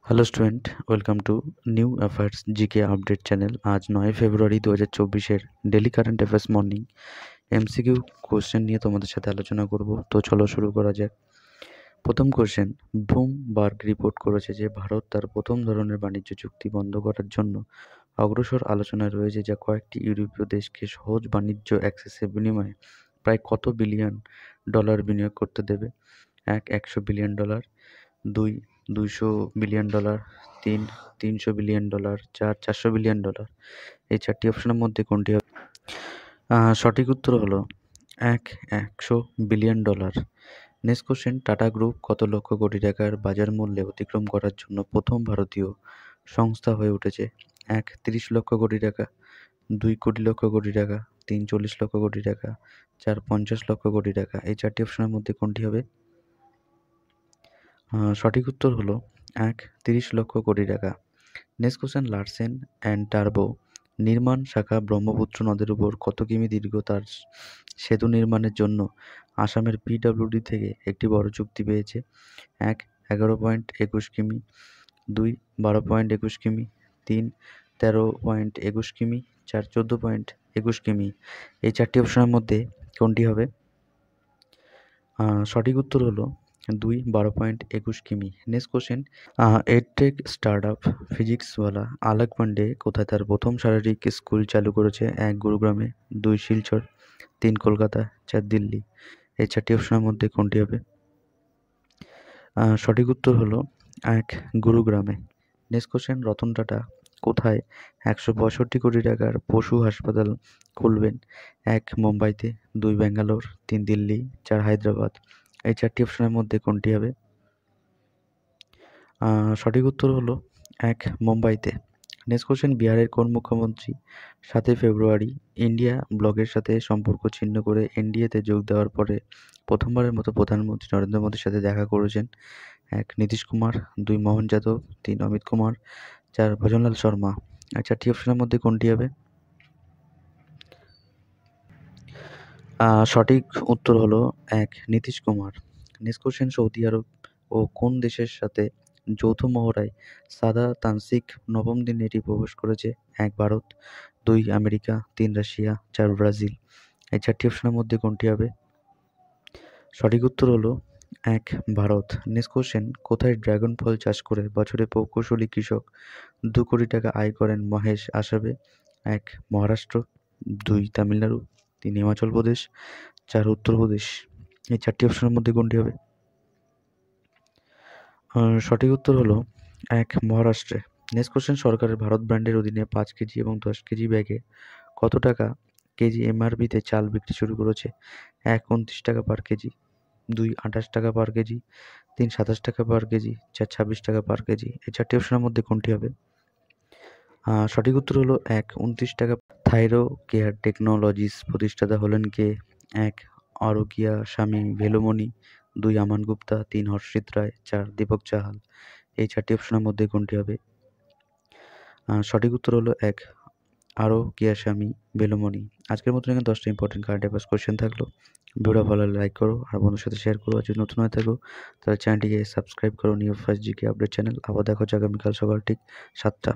Hello student, welcome to new affairs GK update channel. আজ 9 February 2024-এর daily current affairs morning MCQ question নিয়ে তোমাদের সাথে আলোচনা করব। তো চলো শুরু করা যাক। প্রথম কোশ্চেন, ব্লুমবার্গ রিপোর্ট করেছে যে ভারত তার প্রথম ধরনের বাণিজ্য চুক্তি বন্ধ করার জন্য অগ্রসর আলোচনায় রয়েছে, যা কয়েকটি ইউরোপীয় দেশকে সহজ বাণিজ্য অ্যাক্সেসের বিনিময়ে প্রায় কত বিলিয়ন ডলার বিনিয়োগ করতে দেবে। 100 billion dollar, 2 200 billion dollar, 3 300 billion dollar, 400 billion dollar. এই চারটি অপশনের মধ্যে কোনটি হবে? সঠিক উত্তর হলো 100 billion dollar. Next question, tata group কত লক্ষ কোটি টাকার বাজার মূল্যে অতিক্রম করার জন্য প্রথম ভারতীয় সংস্থা হয়ে উঠেছে? 30 লক্ষ কোটি টাকা, 2 কোটি লক্ষ কোটি টাকা, 40 লক্ষ কোটি টাকা, 50 লক্ষ কোটি টাকা। এই চারটি অপশনের মধ্যে কোনটি হবে? সঠিক উত্তর হলো 30 লক্ষ কোটি টাকা। Next question, Larsen and turbo নির্মাণ শাখা ব্রহ্মপুত্র নদের উপর কত কিমি দীর্ঘ তার সেতু নির্মাণের জন্য আসামের পিডব্লিউডি থেকে একটি বড় চুক্তি পেয়েছে? 11.21 কিমি, 12.21 কিমি, 13.21 কিমি, 14.21 কিমি। এই চারটি অপশনের মধ্যে কোনটি হবে? সঠিক উত্তর হলো 12.21 কিমি। Next question, edtech startup PhysicsWallah Alakh Pandey কোথায় তার প্রথম শারীরিক স্কুল চালু করেছে? 1 গুরুগ্রামে, 2 শিলচর, 3 কলকাতা, 4 দিল্লি। এই চারটি অপশনের মধ্যে কোনটি হবে? সঠিক উত্তর হলো 1 গুরুগ্রামে। নেক্সট কোশ্চেন, রতন টাটা কোথায় 165 কোটি টাকার পশু হাসপাতাল খুলবেন? 1 মুম্বাইতে, 2 ব্যাঙ্গালোর, 3 দিল্লি, 4 হায়দ্রাবাদ। এই চারটি অপশনের মধ্যে কোনটি হবে? সঠিক উত্তর হলো 1 মুম্বাইতে। নেক্সট কোশ্চেন, বিহারের কোন মুখ্যমন্ত্রী 7 ফেব্রুয়ারি ইন্ডিয়া ব্লকের সাথে সম্পর্ক ছিন্ন করে এনডিএতে যোগ দেওয়ার পরে প্রথমবারের মতো প্রধানমন্ত্রী নরেন্দ্র মোদীর সাথে দেখা করেছেন? 1 নীতিশ কুমার, 2 মোহন যাদব, 3 অমিত কুমার, 4 ভজনলাল শর্মা। এই চারটি অপশনের মধ্যে কোনটি হবে? সঠিক উত্তর হলো 1 নীতিশ কুমার। নেক্সট কোশ্চেন, সৌদি আরব ও কোন দেশের সাথে যৌথ মহড়ায় সাদা তানসিক নবম দিনে এটি প্রবেশ করেছে? 1 ভারত, 2 আমেরিকা, 3 রাশিয়া, 4 ব্রাজিল। এই চারটি অপশনের মধ্যে কোনটি হবে? সঠিক উত্তর হলো 1 ভারত। নেক্সট কোশ্চেন, কোথায় ড্রাগন ফল চাষ করে বছরে প্রকৌশলী কৃষক 2 কোটি টাকা আয় করেন মহেশ আসাবে? 1 মহারাষ্ট্র, 2 তামিলনাড়ু, 3 হিমাচল প্রদেশ, 4 উত্তরপ্রদেশ। এই চারটি অপশনের মধ্যে কোনটি হবে? সঠিক উত্তর হলো 1 মহারাষ্ট্রে। নেক্সট কোশ্চেন, সরকারের ভারত ব্র্যান্ডের অধীনে 5 কেজি এবং 10 কেজি ব্যাগে কত টাকা কেজি এমআরপিতে চাল বিক্রি শুরু করেছে? 1 29 টাকা পার কেজি, 2 28 টাকা পার কেজি, 3 27 টাকা পার কেজি, 4 26 টাকা পার কেজি। এই চারটি অপশনের মধ্যে কোনটি হবে? সঠিক উত্তর হলো 1 29 টাকা। থাইরো কেয়ার টেকনোলজিস প্রতিষ্ঠাতা হলেন কে? 1 অরোকিয়া স্বামী ভেলুমণি, 2 আমান গুপ্তা, 3 হর্ষিত রায়, 4 দীপক চাহাল। এই চারটি অপশনের মধ্যে কোনটি হবে? সঠিক উত্তর হলো 1 আরোকিয়া স্বামী ভেলুমণি। আজকের মতন এখানে 10টা ইম্পর্টেন্ট কারেন্ট অ্যাফেয়ার্স কোশ্চেন থাকলো। ভিডিওটা ভালো লাগলে লাইক করো আর বন্ধুর সাথে শেয়ার করো। আর যদি নতুন হয়ে থাকো তাহলে চ্যানেলটিকে সাবস্ক্রাইব করো, new first GK update channel. আবার দেখা হচ্ছে আগামীকাল সকাল ঠিক 7টা।